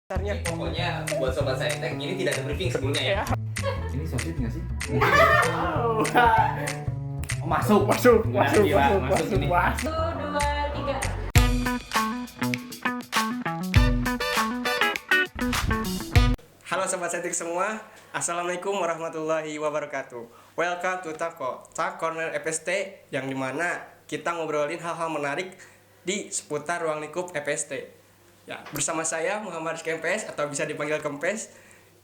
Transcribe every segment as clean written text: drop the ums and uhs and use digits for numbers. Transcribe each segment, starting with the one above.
Pokoknya buat sobat saya ini tidak ada briefing sebelumnya ya. Ini sosit nggak sih? Oh, masuk Masuk ini. 1, 2, 3. Halo Sobat Setik semua, Assalamualaikum warahmatullahi wabarakatuh. Welcome to Talk Corner FST, yang dimana kita ngobrolin hal-hal menarik di seputar ruang lingkup FST. Ya, bersama saya Muhammad Kempes atau bisa dipanggil Kempes.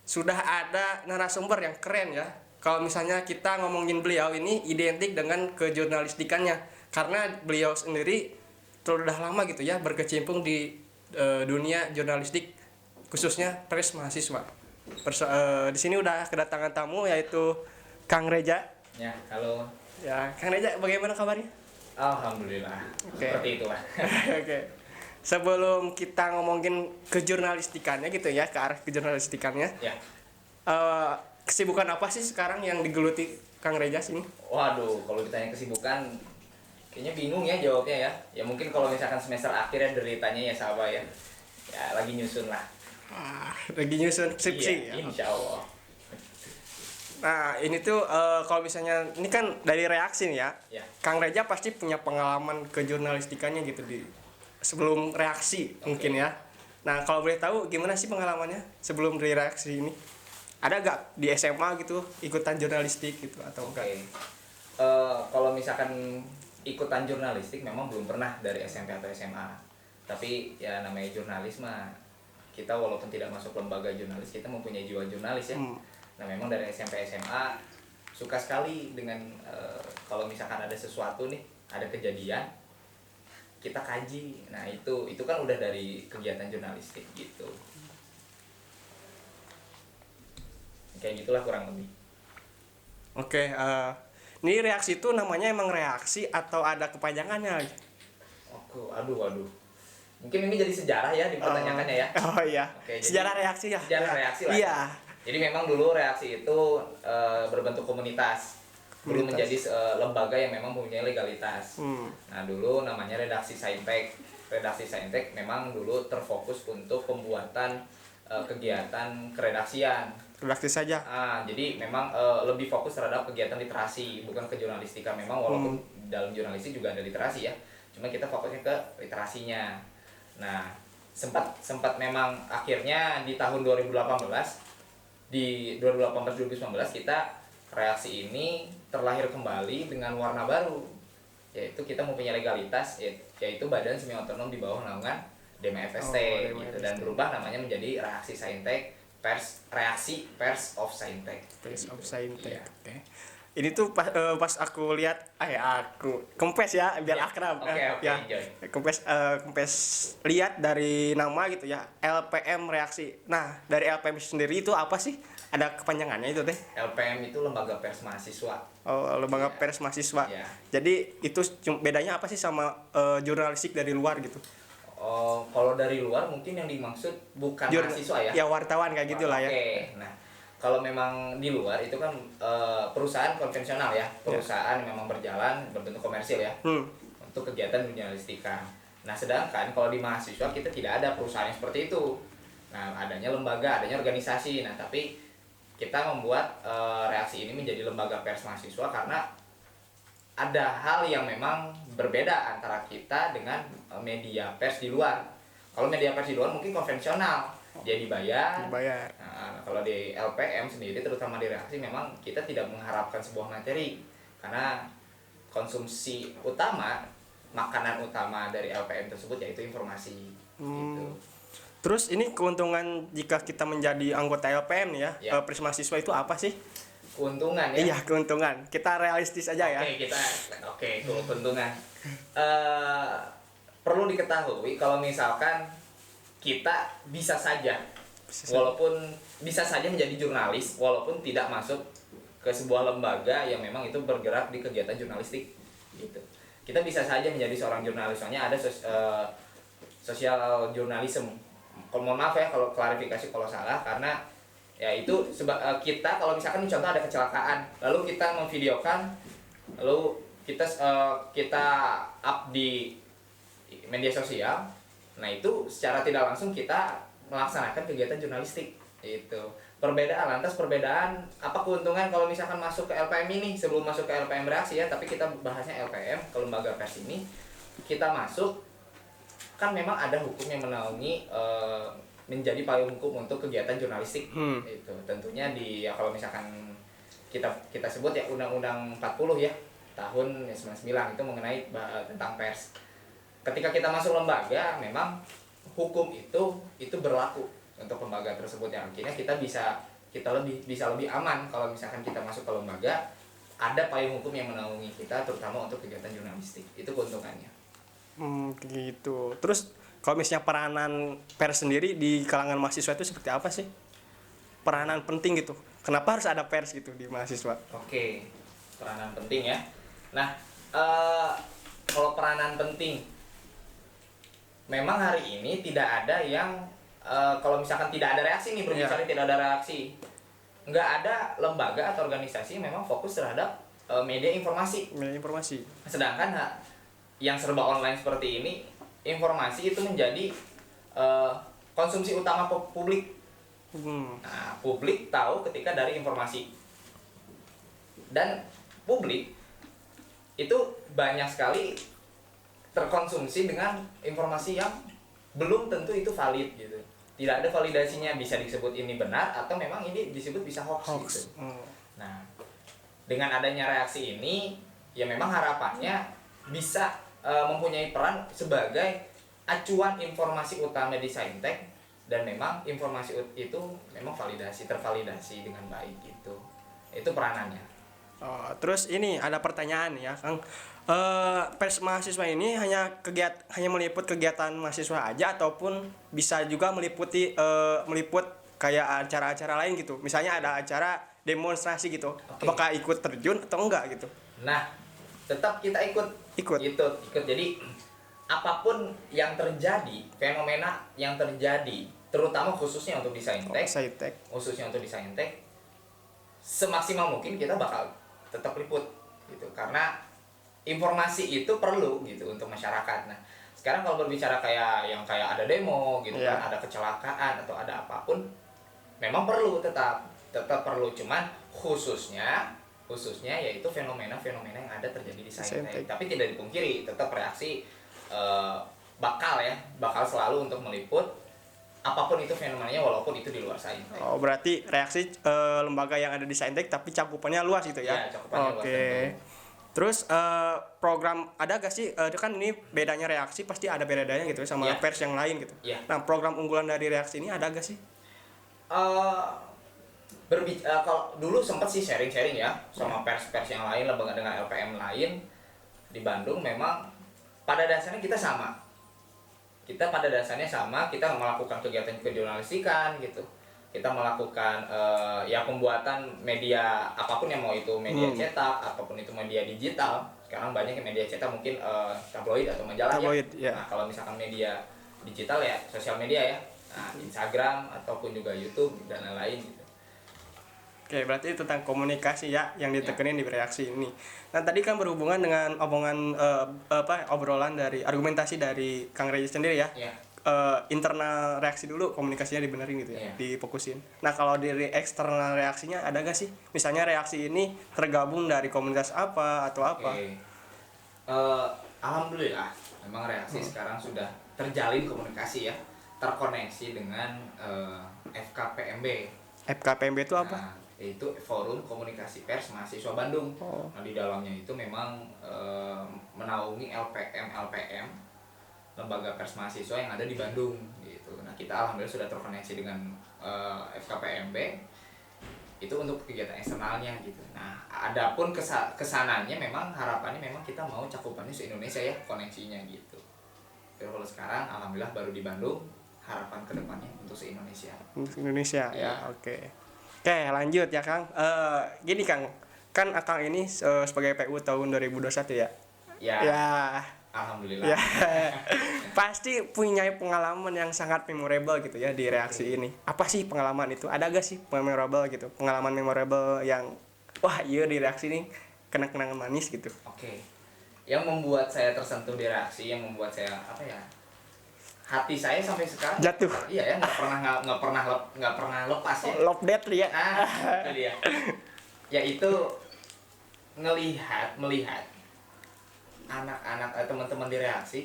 Sudah ada narasumber yang keren ya. Kalau misalnya kita ngomongin beliau ini identik dengan kejurnalistikannya, karena beliau sendiri sudah lama gitu ya berkecimpung di dunia jurnalistik, khususnya pers mahasiswa. Di sini udah kedatangan tamu yaitu Kang Reja. Ya, halo. Ya, Kang Reja, bagaimana kabarnya? Alhamdulillah. Oke. Seperti itulah. Oke. Sebelum kita ngomongin kejurnalistikannya gitu ya, ke arah kejurnalistikannya, Ya. kesibukan apa sih sekarang yang digeluti Kang Reja sini? Waduh, kalau ditanya kesibukan kayaknya bingung ya jawabnya ya. Ya mungkin kalau misalkan semester akhir ya deritanya ya sahabat ya. Ya lagi nyusun lah. Lagi nyusun skripsi Iya, ya. insya Allah. Nah, ini tuh kalau misalnya ini kan dari reaksi nih ya. Ya. Kang Reja pasti punya pengalaman kejurnalistikannya gitu di sebelum reaksi mungkin ya. Nah, kalau boleh tahu gimana sih pengalamannya sebelum dari reaksi ini? Ada gak di SMA gitu ikutan jurnalistik gitu atau enggak? Oke. Kalau misalkan ikutan jurnalistik memang belum pernah dari SMP atau SMA. Tapi ya namanya jurnalis mah kita walaupun tidak masuk lembaga jurnalis kita mempunyai jiwa jurnalis ya. Nah memang dari SMP SMA suka sekali dengan kalau misalkan ada sesuatu nih, ada kejadian kita kaji. Nah itu kan udah dari kegiatan jurnalistik gitu. Kayak gitulah kurang lebih. Oke, ini reaksi itu namanya emang reaksi atau ada kepanjangannya? Aduh. Mungkin ini jadi sejarah ya dipertanyakannya ya. Oh iya. Oke, jadi sejarah reaksi ya. sejarah reaksi lah. Iya. Jadi memang dulu reaksi itu berbentuk komunitas. Belum menjadi lembaga yang memang mempunyai legalitas. Nah dulu namanya redaksi Saintek. Redaksi Saintek memang dulu terfokus untuk pembuatan kegiatan keredaksian. Redaksi saja. Jadi memang lebih fokus terhadap kegiatan literasi, bukan ke jurnalistika. Memang walaupun dalam jurnalistik juga ada literasi ya, cuma kita fokusnya ke literasinya. Nah sempat memang akhirnya di tahun 2018, di 2018-2019 kita reaksi ini terlahir kembali dengan warna baru, yaitu kita mempunyai legalitas, yaitu Badan Semi Otonom di bawah naungan DMFST gitu, dan berubah namanya menjadi Reaksi Saintek Reaksi Pers of Saintek. Pers of Gitu. Saintek. Iya. Oke. Ini tuh pas aku lihat, Kempes ya, biar Iya. akrab. Oke, Ya. enjoy. Kempes lihat dari nama gitu ya, LPM Reaksi. Nah, dari LPM sendiri itu apa sih? Ada kepanjangannya itu teh? LPM itu Lembaga Pers Mahasiswa. Oh, lembaga Iya. pers mahasiswa. Iya. Jadi itu bedanya apa sih sama jurnalistik dari luar gitu? Kalau dari luar mungkin yang dimaksud bukan mahasiswa ya. Ya wartawan kayak gitulah ya. Oke. Nah, kalau memang di luar itu kan perusahaan konvensional ya. Perusahaan yang memang berjalan berbentuk komersil ya. Untuk kegiatan jurnalistika. Nah, sedangkan kalau di mahasiswa kita tidak ada perusahaan yang seperti itu. Nah, adanya lembaga, adanya organisasi. Nah, tapi kita membuat reaksi ini menjadi lembaga pers mahasiswa karena ada hal yang memang berbeda antara kita dengan media pers di luar. Kalau media pers di luar mungkin konvensional, dia dibayar. Nah, kalau di LPM sendiri, terutama di reaksi, memang kita tidak mengharapkan sebuah materi, karena konsumsi utama, makanan utama dari LPM tersebut yaitu informasi. Gitu. Terus ini keuntungan jika kita menjadi anggota LPM ya, Ya. pers mahasiswa itu apa sih? Keuntungan ya. Iya, keuntungan. Kita realistis aja ya. Kalau keuntungan. Perlu diketahui kalau misalkan kita bisa saja menjadi jurnalis walaupun tidak masuk ke sebuah lembaga yang memang itu bergerak di kegiatan jurnalistik gitu. Kita bisa saja menjadi seorang jurnalis, soalnya ada sosial jurnalisme. Kalau mohon maaf ya kalau klarifikasi kalau salah, karena ya itu kita kalau misalkan contoh ada kecelakaan lalu kita memvideokan, lalu kita up di media sosial. Nah itu secara tidak langsung kita melaksanakan kegiatan jurnalistik. Itu lantas perbedaan apa keuntungan kalau misalkan masuk ke LPM ini, sebelum masuk ke LPM reaksi ya, tapi kita bahasnya LPM ke lembaga pers ini. Kita masuk kan memang ada hukum yang menaungi menjadi payung hukum untuk kegiatan jurnalistik. Itu tentunya ya kalau misalkan kita sebut ya Undang-Undang 40 ya tahun 99 itu mengenai tentang pers. Ketika kita masuk lembaga, memang hukum itu berlaku untuk lembaga tersebut, yang akhirnya kita bisa lebih aman kalau misalkan kita masuk ke lembaga, ada payung hukum yang menaungi kita terutama untuk kegiatan jurnalistik. Itu keuntungannya. Gitu. Terus kalau misalnya peranan pers sendiri di kalangan mahasiswa itu seperti apa sih? Peranan penting gitu. Kenapa harus ada pers gitu di mahasiswa? Oke, peranan penting ya. Nah, kalau peranan penting, memang hari ini tidak ada yang kalau misalkan tidak ada reaksi nih, berbicara tidak ada reaksi, nggak ada lembaga atau organisasi yang memang fokus terhadap media informasi. Sedangkan yang serba online seperti ini, informasi itu menjadi konsumsi utama publik. Nah, publik tahu ketika dari informasi, dan publik itu banyak sekali terkonsumsi dengan informasi yang belum tentu itu valid gitu. Tidak ada validasinya, bisa disebut ini benar atau memang ini disebut bisa hoax. Gitu. Nah, dengan adanya reaksi ini ya memang harapannya bisa mempunyai peran sebagai acuan informasi utama di Saintek, dan memang informasi itu memang tervalidasi dengan baik gitu. Itu peranannya. Terus ini ada pertanyaan ya, Kang. Pers mahasiswa ini hanya meliput kegiatan mahasiswa aja ataupun bisa juga meliput kayak acara-acara lain gitu. Misalnya ada acara demonstrasi gitu. Okay. Apakah ikut terjun atau enggak gitu? Nah, tetap kita ikut. Jadi apapun yang terjadi, fenomena yang terjadi, terutama khususnya untuk di Saintek, semaksimal mungkin kita bakal tetap liput gitu, karena informasi itu perlu gitu untuk masyarakat. Nah, sekarang kalau berbicara kayak ada demo gitu kan, ada kecelakaan atau ada apapun, memang perlu tetap perlu, cuman khususnya yaitu fenomena yang ada terjadi di Saintek. Tapi tidak dipungkiri tetap reaksi bakal selalu untuk meliput apapun itu fenomenanya, walaupun itu di luar Saintek. Berarti reaksi lembaga yang ada di Saintek tapi cakupannya luas gitu ya? Iya, cakupannya luas. Terus program ada gak sih, kan ini bedanya reaksi pasti ada bedanya gitu sama pers yang lain gitu. Nah, program unggulan dari reaksi ini ada gak sih? Kalau dulu sempat sih sharing ya sama pers yang lain, lembaga dengan LPM lain di Bandung. Memang pada dasarnya kita sama. Kita melakukan kegiatan kejurnalistikan gitu. Kita melakukan pembuatan media apapun, yang mau itu media cetak ataupun itu media digital. Sekarang banyak yang media cetak mungkin tabloid atau majalah ya. Nah, kalau misalkan media digital ya sosial media ya. Nah, Instagram ataupun juga YouTube dan lain-lain gitu. Oke, berarti tentang komunikasi ya yang ditekenin di reaksi ini. Nah, tadi kan berhubungan dengan obrolan dari argumentasi dari Kang Regis sendiri ya. Internal reaksi dulu, komunikasinya dibenerin gitu ya, difokusin. Nah, kalau dari eksternal reaksinya ada gak sih? Misalnya reaksi ini tergabung dari komunitas apa atau apa? Alhamdulillah, memang reaksi sekarang sudah terjalin komunikasi ya, terkoneksi dengan FKPMB. FKPMB itu apa? Nah, itu Forum Komunikasi Pers Mahasiswa Bandung. Nah, di dalamnya itu memang menaungi LPM lembaga pers mahasiswa yang ada di Bandung gitu. Nah, kita alhamdulillah sudah terkoneksi dengan FKPMB itu untuk kegiatan eksternalnya gitu. Nah, adapun kesananya memang harapannya memang kita mau cakupannya se-Indonesia ya, koneksinya gitu. Tapi kalau sekarang alhamdulillah baru di Bandung, harapan kedepannya untuk se-Indonesia. Untuk Indonesia ya, oke. Oke, lanjut ya Kang. Gini Kang, kan Akang ini sebagai PU tahun 2021 ya? Ya. Alhamdulillah. Ya. Pasti punya pengalaman yang sangat memorable gitu ya di reaksi ini. Apa sih pengalaman itu? Ada gak sih memorable gitu? Pengalaman memorable yang di reaksi ini kenang-kenangan manis gitu. Oke. Yang membuat saya tersentuh di reaksi, yang membuat saya hati saya sampai sekarang Jatuh. iya ya, nggak pernah lepas ya. Love death ya. Itu dia. Yaitu melihat anak-anak teman-teman di reaksi.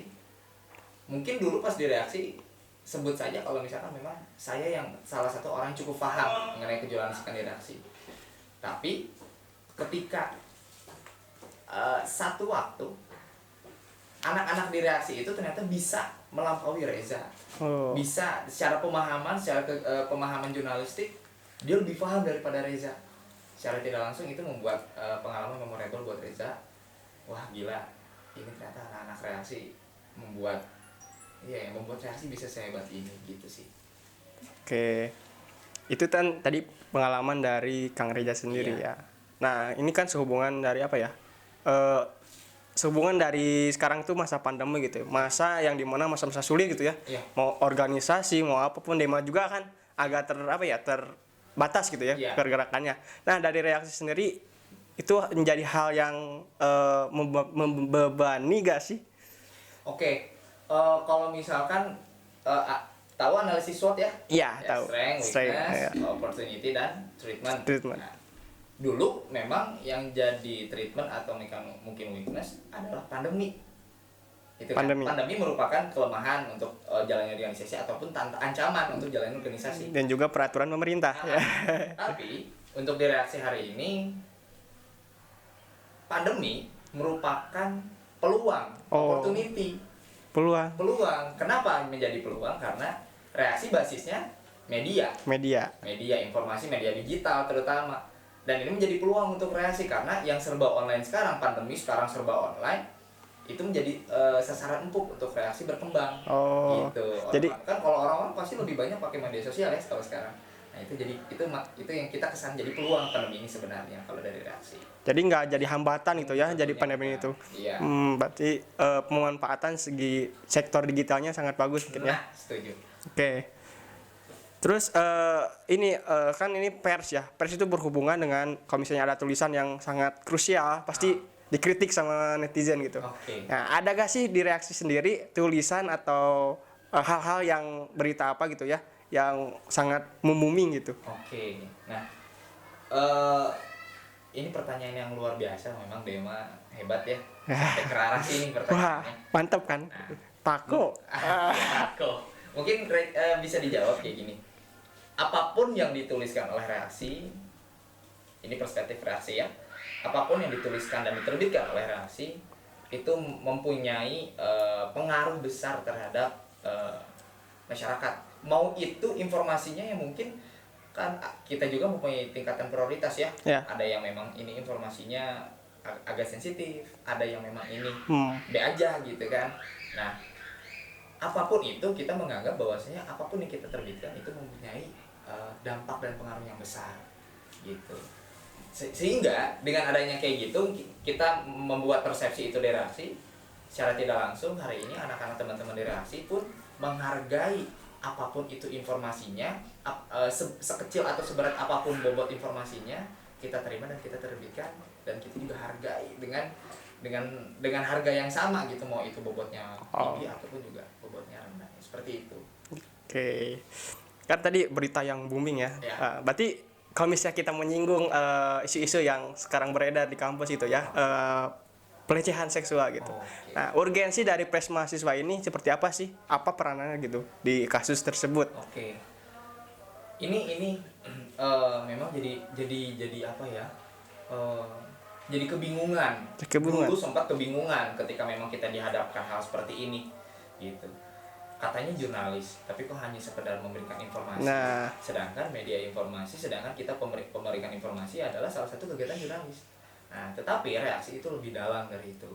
Mungkin dulu pas di reaksi sebut saja kalau misalkan memang saya yang salah satu orang yang cukup paham mengenai kejurnalistikan di reaksi. Tapi ketika satu waktu anak-anak di reaksi itu ternyata bisa melampaui Reza, bisa secara pemahaman, pemahaman jurnalistik dia lebih paham daripada Reza. Secara tidak langsung itu membuat pengalaman memorable buat Reza. Wah gila, ini ternyata anak-anak reaksi membuat reaksi bisa sehebat ini gitu sih. Oke, itu kan tadi pengalaman dari Kang Reza sendiri ya. Nah ini kan sehubungan dari apa ya? Sehubungan dari sekarang tuh masa pandemi gitu, masa yang dimana masa-masa sulit gitu ya. Mau organisasi, mau apapun demo juga kan agak terbatas gitu ya pergerakannya. Nah dari reaksi sendiri itu menjadi hal yang membebani gak sih? Oke, kalau misalkan tahu analisis SWOT ya? Iya tahu. Strength, weakness, opportunity dan treatment. Nah, dulu memang yang jadi treatment atau mungkin weakness adalah pandemi. Itu kan? Pandemi merupakan kelemahan untuk jalannya organisasi ataupun ancaman untuk jalannya organisasi. Dan juga peraturan pemerintah. Tapi untuk di reaksi hari ini, pandemi merupakan peluang, opportunity. Peluang. Kenapa menjadi peluang? Karena reaksi basisnya media, informasi, media digital terutama. Dan ini menjadi peluang untuk reaksi karena yang serba online sekarang, pandemi sekarang serba online, itu menjadi sasaran empuk untuk reaksi berkembang. Gitu. Jadi kan kalau orang-orang pasti lebih banyak pakai media sosial ya kalau sekarang. Nah itu yang kita kesan jadi peluang pandemi ini sebenarnya kalau dari reaksi. Jadi nggak jadi hambatan gitu ya, jadi pandemi itu. Iya. Berarti pemanfaatan segi sektor digitalnya sangat bagus mungkin ya. Setuju. Oke. Terus kan ini pers ya. Pers itu berhubungan dengan kalau misalnya ada tulisan yang sangat krusial, pasti dikritik sama netizen gitu. Nah, ada gak sih di reaksi sendiri tulisan atau hal-hal yang berita apa gitu ya, yang sangat membooming gitu? Nah, ini pertanyaan yang luar biasa memang, Dema hebat ya. Sampai kerarasi ini pertanyaannya. Wah, mantap kan? Tako. Mungkin bisa dijawab kayak gini. Apapun yang dituliskan oleh reaksi, ini perspektif reaksi ya. Apapun yang dituliskan dan diterbitkan oleh reaksi itu mempunyai pengaruh besar terhadap masyarakat. Mau itu informasinya yang mungkin kan kita juga mempunyai tingkatan prioritas ya. Ada yang memang ini informasinya agak sensitif, ada yang memang ini B aja gitu kan. Nah, apapun itu kita menganggap bahwasanya apapun yang kita terbitkan itu mempunyai dampak dan pengaruh yang besar gitu. Sehingga dengan adanya kayak gitu kita membuat persepsi itu di reaksi secara tidak langsung. Hari ini anak-anak teman-teman di reaksi pun menghargai apapun itu informasinya, sekecil atau seberat apapun bobot informasinya kita terima dan kita terbitkan, dan kita juga hargai dengan harga yang sama gitu, mau itu bobotnya tinggi ataupun juga bobotnya rendah, seperti itu. Oke. Kan tadi berita yang booming ya. Berarti kalau misalnya kita menyinggung isu-isu yang sekarang beredar di kampus itu ya, pelecehan seksual gitu. Nah, urgensi dari pers mahasiswa ini seperti apa sih? Apa peranannya gitu di kasus tersebut? Ini memang jadi apa ya? Jadi kebingungan. Dulu sempat kebingungan ketika memang kita dihadapkan hal seperti ini gitu. Katanya jurnalis, tapi kok hanya sekedar memberikan informasi. Sedangkan media informasi, sedangkan kita pemberikan informasi adalah salah satu kegiatan jurnalis. Nah, tetapi reaksi itu lebih dalam dari itu.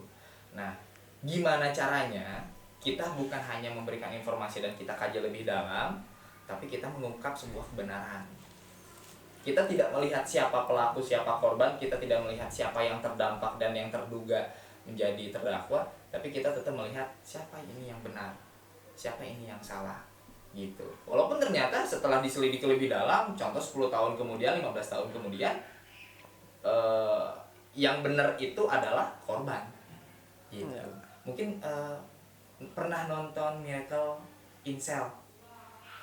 Nah, gimana caranya kita bukan hanya memberikan informasi dan kita kaji lebih dalam, tapi kita mengungkap sebuah kebenaran. Kita tidak melihat siapa pelaku, siapa korban, kita tidak melihat siapa yang terdampak dan yang terduga menjadi terdakwa, tapi kita tetap melihat siapa ini yang benar, siapa ini yang salah gitu. Walaupun ternyata setelah diselidiki lebih dalam, contoh 10 tahun kemudian, 15 tahun kemudian, yang benar itu adalah korban gitu. Mungkin pernah nonton Miracle Incel,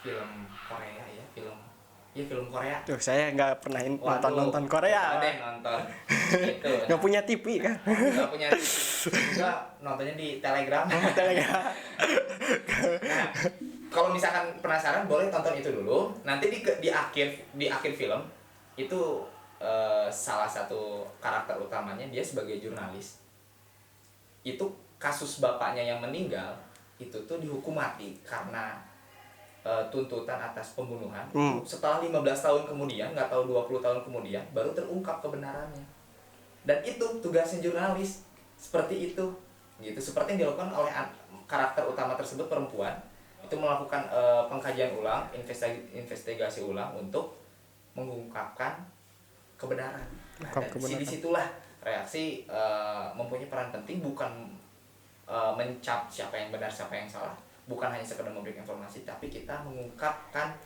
film Korea ya, film Korea. Tuh saya nggak pernah nonton Korea. Ada yang nonton. Itu. Nggak punya TV kan? Nggak punya. Juga nontonnya di Telegram. Telegram. Nah, kalau misalkan penasaran boleh tonton itu dulu. Nanti di akhir film itu salah satu karakter utamanya dia sebagai jurnalis. Itu kasus bapaknya yang meninggal itu tuh dihukum mati karena tuntutan atas pembunuhan. Setelah 15 tahun kemudian, nggak tahu 20 tahun kemudian, baru terungkap kebenarannya. Dan itu tugasnya jurnalis, seperti itu. Gitu, seperti yang dilakukan oleh karakter utama tersebut, perempuan, itu melakukan pengkajian ulang, investigasi ulang untuk mengungkapkan kebenaran. Nah, di situlah reaksi mempunyai peran penting, bukan mencap siapa yang benar, siapa yang salah. Bukan hanya sekedar memberikan informasi, tapi kita mengungkapkan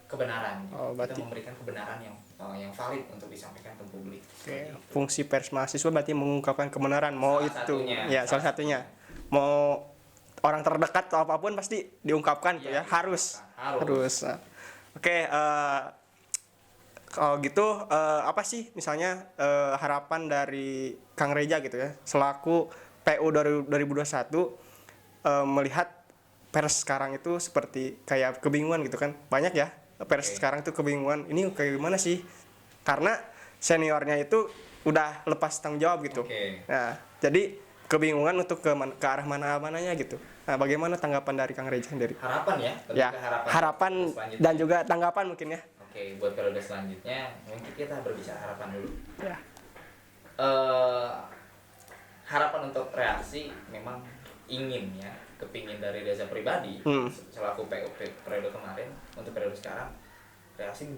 kebenaran. Kita memberikan kebenaran yang valid untuk disampaikan ke publik. Fungsi pers mahasiswa berarti mengungkapkan kebenaran. Mau salah satunya. Mau orang terdekat atau apapun pasti diungkapkan gitu ya. Harus. Oke, kalau gitu apa sih misalnya harapan dari Kang Reja gitu ya selaku PU 2021 melihat pers sekarang itu seperti kayak kebingungan gitu kan, banyak ya pers sekarang itu kebingungan ini kayak gimana sih karena seniornya itu udah lepas tanggung jawab gitu. Nah jadi kebingungan untuk ke arah mananya gitu. Nah bagaimana tanggapan dari Kang Reja sendiri? Harapan ya, harapan dan juga tanggapan mungkin ya. Buat periode selanjutnya mungkin kita berbicara harapan dulu. Harapan untuk reaksi memang kepingin dari Reza pribadi selaku PU periode kemarin untuk periode sekarang reaksi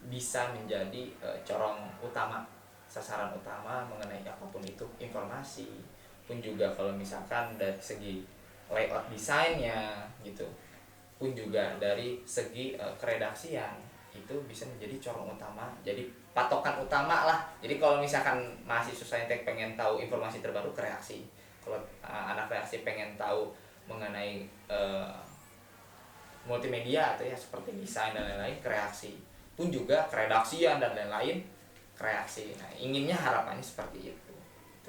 bisa menjadi corong utama, sasaran utama mengenai apapun itu, informasi pun juga kalau misalkan dari segi layout desainnya gitu, pun juga dari segi keredaksian itu bisa menjadi corong utama, jadi patokan utama lah. Jadi kalau misalkan mahasiswa saintek pengen tahu informasi terbaru ke reaksi, kalau anak reaksi pengen tahu mengenai multimedia atau ya seperti desain dan lain-lain, kreasi pun juga keredaksian dan lain-lain, kreasi. Nah inginnya harapannya seperti itu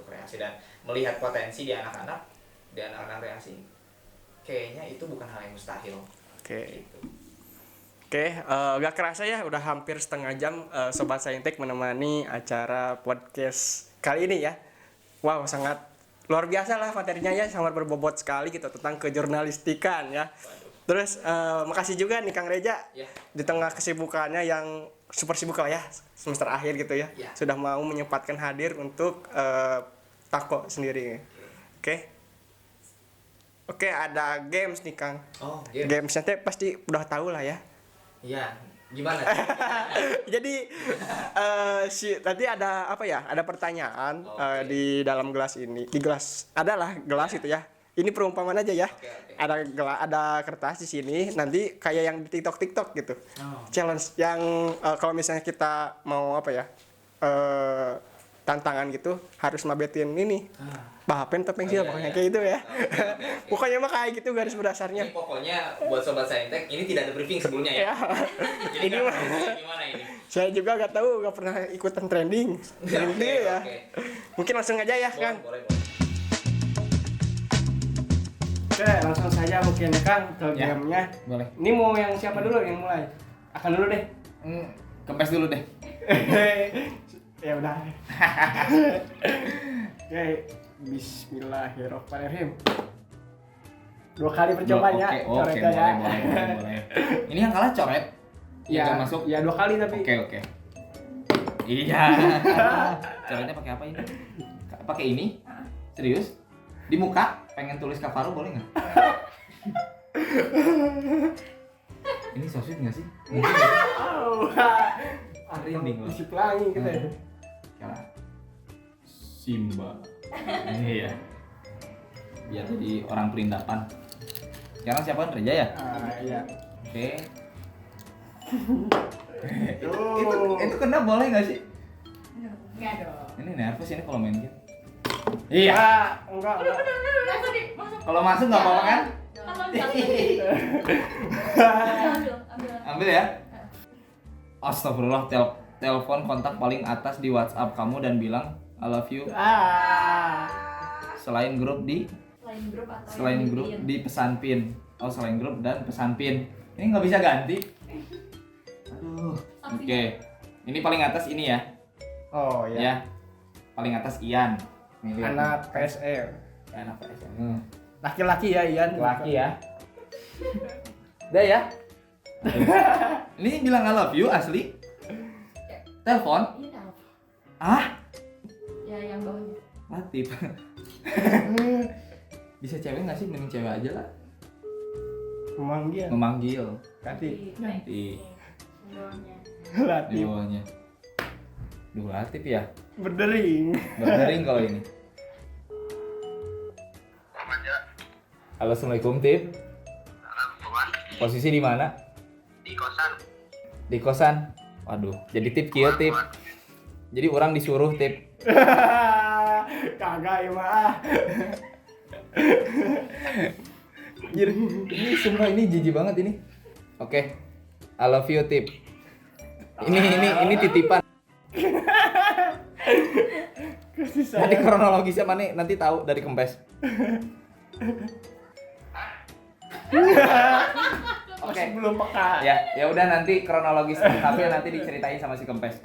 kreasi, dan melihat potensi di anak-anak reaksi kayaknya itu bukan hal yang mustahil. Gak kerasa ya udah hampir setengah jam Sobat Saintek menemani acara podcast kali ini ya. Wow, sangat luar biasa lah materinya ya, sangat berbobot sekali gitu tentang kejurnalistikan ya. Terus makasih juga nih Kang Reja di tengah kesibukannya yang super sibuk lah ya, semester akhir gitu ya, sudah mau menyempatkan hadir untuk Tako sendiri. Oke, ada games nih Kang. Games nanti pasti udah tahu lah ya. Iya, gimana? Jadi tadi ada apa ya? Ada pertanyaan di dalam gelas ini. Di gelas adalah gelas itu ya. Ini perumpamaan aja ya. Ada kertas di sini. Nanti kayak yang di TikTok gitu. Challenge yang kalau misalnya kita mau apa ya? Tantangan gitu harus mabetin ini. Pen atau pensil pokoknya kayak gitu ya. Pokoknya mah kayak gitu garis berdasarnya. Ini pokoknya buat Sobat Saintek ini tidak ada briefing sebelumnya ya. Jadi ini mah gimana ini? Saya juga gak tahu, gak pernah ikutan trending. Gitu ya. Mungkin langsung aja ya, Kang. Boleh. Oke, langsung saja mungkin ya Kang ke gamenya. Boleh. Ini mau yang siapa dulu yang mulai? Akan dulu deh. Kempes dulu deh. Ya udah. Oke, bismillahirrahmanirrahim. 2 kali percobaan ya. Oke, boleh. Ini yang kalah coret. Iya, masuk. Ya 2 kali tapi. Oke. Iya. Coretnya pakai apa ini? Pakai ini? Serius? Di muka? Pengen tulis Kavaru boleh nggak? Ini so sweet nggak sih? Merinding loh. Isi pelangi gitu ya. Simba. Iya. Biar jadi orang perindapan. Sekarang siapa Reja ya? Iya. Oke. Itu kena boleh nggak sih? Enggak dong. Ini nervous ini kalau main game. Iya, enggak. Masuk. Kalau masuk nggak apa-apa kan? Kalau Ambil ya. Astagfirullah, telepon kontak paling atas di WhatsApp kamu dan bilang I love you. Selain grup di pesan pin. Oh, selain grup dan pesan pin. Ini nggak bisa ganti. Aduh. Oke. Ini paling atas ini ya. Oh ya. Ya. Paling atas Ian. Nih, lihat. Anak PSL. Ya, anak PSL. Laki-laki ya Ian. Laki ya. Udah ya. Ini bilang I love you asli. Telepon? Iya. Ah? Ya yang bawahnya. Latif. Bisa cewek nggak sih? Mending cewek aja lah. Memanggil. Ganti. Di Latif. bawahnya. Duh, Latif ya. Berdering. Berdering kalau ini. Halo, assalamualaikum Tip. Posisi di mana? Di kosan. Waduh, jadi Tip kieu Tip. Jadi orang disuruh Tip. Kagak ya mah. Anjir, ini sumpah ini jijik banget ini. Oke. I love you Tip. Ini titipan. Nanti kronologisnya mana nanti tahu dari Kempes. Oke. Belum peka. Ya udah nanti kronologis tapi nanti diceritain sama si Kempes.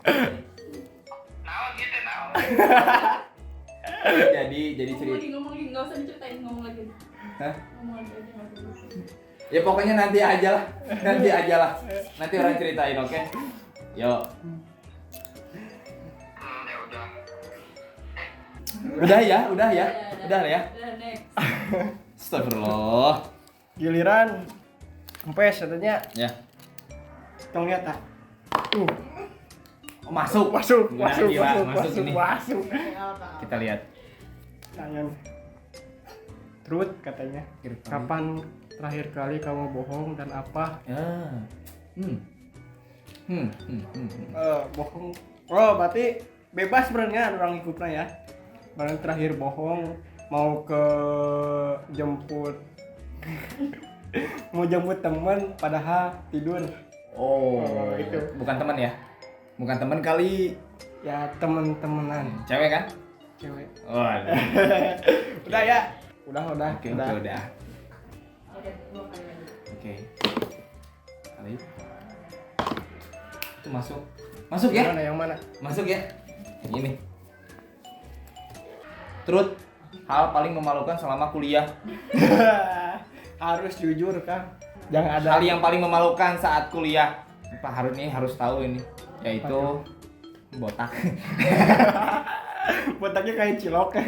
jadi cerita. Ngomongin nggak usah diceritain, ngomong lagi. Hah? Ngomong lagi aja nggak perlu. Ya pokoknya nanti aja lah. Nanti orang ceritain, oke? Yuk. Udah ya. Udah next. Astagfirullah. Giliran Kempes katanya. Ya. Tong lihat tak. Oh, masuk ini. Masuk. Kita lihat. Tangan. Truth katanya. Kapan terakhir kali kamu bohong dan apa? Ya. Bohong. Oh, berarti bebas sebenarnya orang ikutnya ya. Barang terakhir bohong mau ke jemput mau jemput teman padahal tidur. Oh, itu. Bukan teman ya? Bukan teman kali. Ya temen-temenan. Cewek kan? Cewek. Waduh. Udah ya. Udah. Oke, udah. Udah 2 kali lagi. Oke. Kali. Itu masuk. Masuk ya? Yang mana? Masuk ya. Ini. Truth, hal paling memalukan selama kuliah. Harus jujur kan. Jangan ada Hal yang paling memalukan saat kuliah. Pak Harun ini harus tahu ini, yaitu botak. botaknya kayak cilok.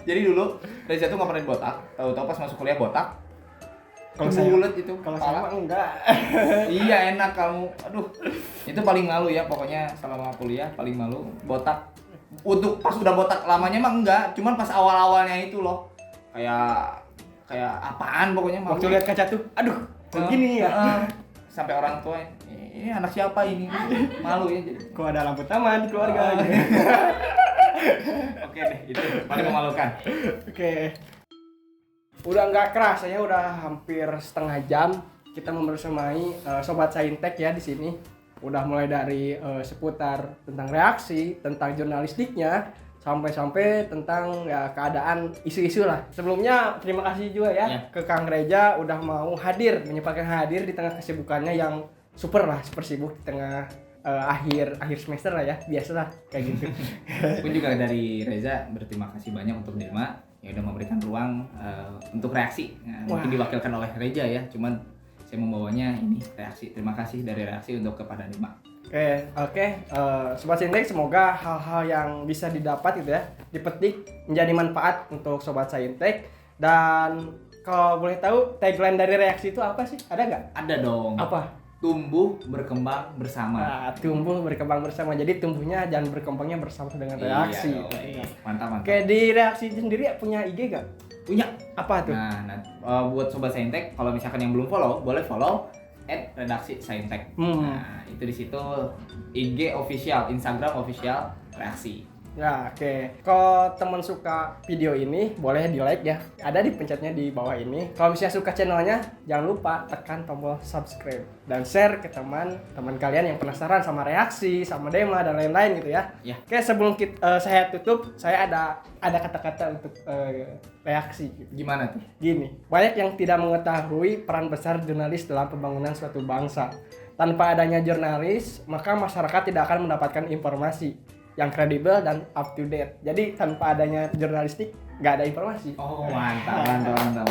Jadi dulu Reza tuh nggak pernah botak. Tahu-tahu pas masuk kuliah botak. Kalau saya bulat itu. Kalau saya mah enggak. Iya, enak kamu. Aduh. Itu paling malu ya pokoknya selama kuliah paling malu botak. Untuk pas udah botak lamanya mah enggak, cuman pas awal-awalnya itu loh. Kayak apaan pokoknya malu. Waktu lihat kaca tuh, aduh, begini ya. Sampai orang tua, ini anak siapa ini? Malu ya jadi. Kok ada lampu taman di keluarga. Oke deh, itu paling memalukan. Oke. Udah nggak keras ya, udah hampir setengah jam kita membersamai sobat Saintek ya di sini. Udah mulai dari seputar tentang reaksi, tentang jurnalistiknya, sampai tentang ya keadaan isu-isu lah. Sebelumnya terima kasih juga ya ke Kang Reza udah mau menyempatkan hadir di tengah kesibukannya yang super sibuk di tengah akhir semester lah ya, biasalah kayak gitu. Pun juga dari Reza berterima kasih banyak untuk Dirma yang udah memberikan ruang untuk reaksi. Nah, mungkin diwakilkan oleh Reza ya, cuman saya membawanya ini reaksi. Terima kasih dari reaksi untuk kepada Dirma. Oke. Sobat Saintek, semoga hal-hal yang bisa didapat gitu ya, dipetik menjadi manfaat untuk Sobat Saintek. Dan kalau boleh tahu tagline dari reaksi itu apa sih? Ada nggak? Ada dong. Apa? Tumbuh berkembang bersama. Tumbuh berkembang bersama. Jadi tumbuhnya dan berkembangnya bersama dengan reaksi. Iya, mantap. Oke, di reaksi sendiri punya IG nggak? Punya. Apa tuh? Nah, buat Sobat Saintek, kalau misalkan yang belum follow, boleh follow @redaksi Saintek. Nah, itu di situ IG official, Instagram official reaksi. Ya, oke. Kalau teman suka video ini, boleh di like ya. Ada di pencetnya di bawah ini. Kalau misalnya suka channelnya, jangan lupa tekan tombol subscribe dan share ke teman-teman kalian yang penasaran sama reaksi, sama Dema dan lain-lain gitu ya. Ya. Oke, sebelum saya tutup, saya ada kata-kata untuk reaksi. Gimana tuh? Gini, banyak yang tidak mengetahui peran besar jurnalis dalam pembangunan suatu bangsa. Tanpa adanya jurnalis, maka masyarakat tidak akan mendapatkan informasi yang kredibel dan up to date. Jadi tanpa adanya jurnalistik, nggak ada informasi. Oh, mantap.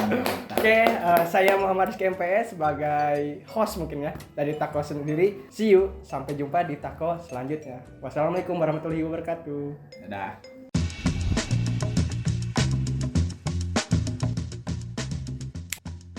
Oke, saya Muhammad Rizky MPS sebagai host mungkin ya dari Tako sendiri. See you, sampai jumpa di Tako selanjutnya. Wassalamualaikum warahmatullahi wabarakatuh. Dadah.